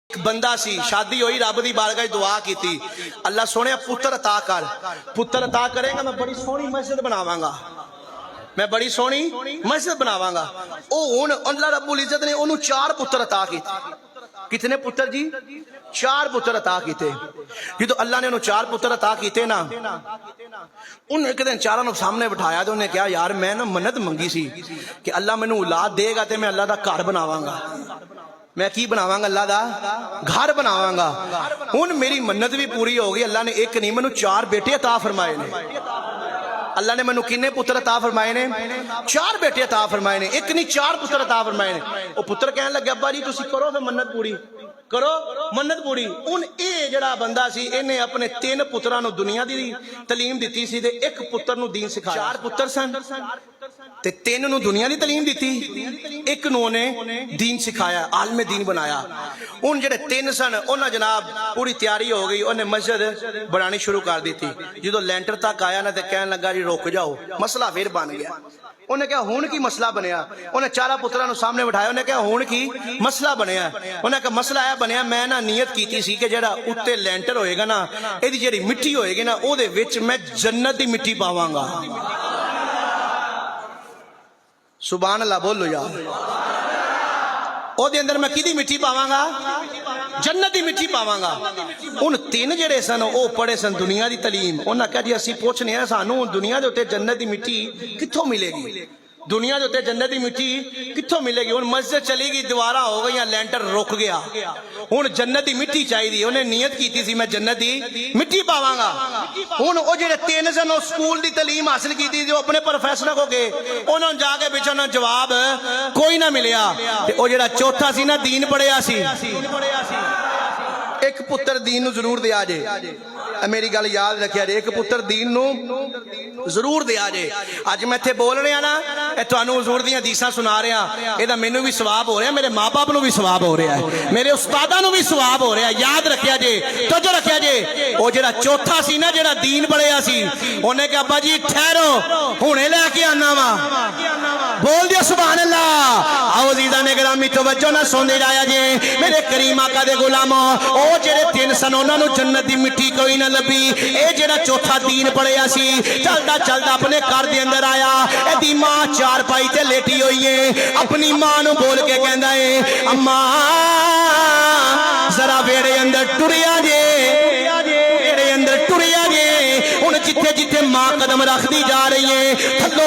एक बंदा सी शादी हुई रब की बारगाह दुआ की अल्लाह सोने पुत्र अता कर। पुत्र अता करेगा मैं बड़ी सोहनी मस्जिद बनावांगा, मैं बड़ी सोहनी मस्जिद बनावांगा। ओ हुण अल्लाह रब्बुल इज्जत ने ओनू 4 पुत्र अता कीते। कितने पुत्र जी? 4 पुत्र अता कीते। जो अल्लाह ने ओनू 4 पुत्र अता कीते ना, उन्हें एक दिन चारों सामने बिठाया तो उन्हें कहा यार मैं ना मन्नत मंगी सी कि अल्लाह मैनू औलाद देगा तो मैं अल्लाह का घर बनावांगा। मैं की बनावांगा? अल्लाह दा घर बनावांगा। हुण मेरी मन्नत भी पूरी हो गई। अल्लाह ने एक नहीं मैनू 4 बेटे अता फरमाए ने। अल्लाह ने मैनू किन्ने पुत्र अता फरमाए ने? 4 बेटे अता फरमाए ने। एक नहीं 4 पुत्र अता फरमाए ने। वो पुत्र कहने लगे अब्बा जी तुसी करो फिर मन्नत पूरी, करो मन्नत पूरी। हुण ये जिहड़ा बंदा सी इन्हें अपने 3 पुत्रां नूं दुनिया दी तलीम दित्ती सी ते एक पुत्र नूं दीन सिखाया। 4 पुत्र सन ते 3 नूं दुनिया दी तलीम दित्ती, एक नूं ने दीन सिखाया, आलमे दीन बनाया। हुण जिहड़े 3 सन उन्हां जनाब पूरी तैयारी हो गई, उन्हें मस्जिद बनानी शुरू कर दी। जो लैंटर तक आया ना तो कहने लगा जी रुक जाओ, मसला फिर बन गया। उन्हें कहा हुण की मसला बनया? उन्हें 4 पुत्रां नूं सामने बिठाया। उन्हें कहा हुण की मसला बनया? उन्हें कहा मसला यह बनया मैं ना नियत कीती सी कि जिहड़ा उत्ते लैंटर होएगा ना, इहदी जिहड़ी मिट्टी होएगी ना उहदे विच मैं जन्नत दी मिट्टी पावांगा। सुभान अल्लाह बोलो यार। ओदे अंदर मैं किहदी मिट्टी पावांगा? जन्नत दी मिट्टी पावांगा। उन 3 जेड़े सन ओ पढ़े सन दुनिया दी तलीम। उन्हां कहा जी असीं पुछने आ सानू दुनिया दे उत्ते जन्नत दी मिट्टी कित्थों मिलेगी? दुनिया के उत्ते जन्नत की मिट्टी कित्थों मिलेगी? हुण मस्जिद चली गई, दीवारां हो गई, लैंटर रुक गया। हुण जन्नत की मिट्टी चाहिए। उन्हें नियत की थी मैं जन्नत की मिट्टी पावांगा। हुण ओ जिहड़े 3 सन ओ स्कूल की तलीम हासिल की थी, जो अपने प्रोफेसर को गए उन्होंने जाके पिछों ना जवाब कोई ना मिलिया। ते ओ जिहड़ा चौथा सी ना दीन पढ़िया सी। एक पुत्र दीन नूं जरूर दिया जे, मेरी गल याद रखिया जे, एक पुत्र दीन नूं जरूर दिया जे। अज मैं इत्थे बोल रहा ना, तुहानूं हुजूर दी हदीसां सुना रहा, इहदा मैनूं भी सवाब हो रहा, मेरे माँ बाप नूं भी सवाब हो रहा है, मेरे उस्तादां नूं भी सवाब हो रहा। याद रखिया जे, तवज्जो रखिया जे। ओ जिहड़ा चौथा सी ना, जिहड़ा दीन पढ़िया सी, उन्हें कहा अब्बा जी ठहरो हुणे लैके आना वा। बोल दिया सुभान अल्लाह। आओ जीदा ने ग्रामी तवज्जो ना सुनदे जाया जे मेरे करीम आका दे गुलामो। ओ जेड़े 3 सन उन्हां नूं जन्नत दी मिट्टी कोई ना लभी। ए जेड़ा चौथा दीन पढ़िया सी चलदा चलदा अपने घर दे अंदर आया। एदी मां 4 पाई ते लेटी होई है। अपनी मां नूं बोल के कहंदा है अम्मा जरा वेड़े अंदर टुरिया जे, वेड़े अंदर टुरिया जे। हुण जिथे जिथे मां कदम रखदी जा रही है थल्लों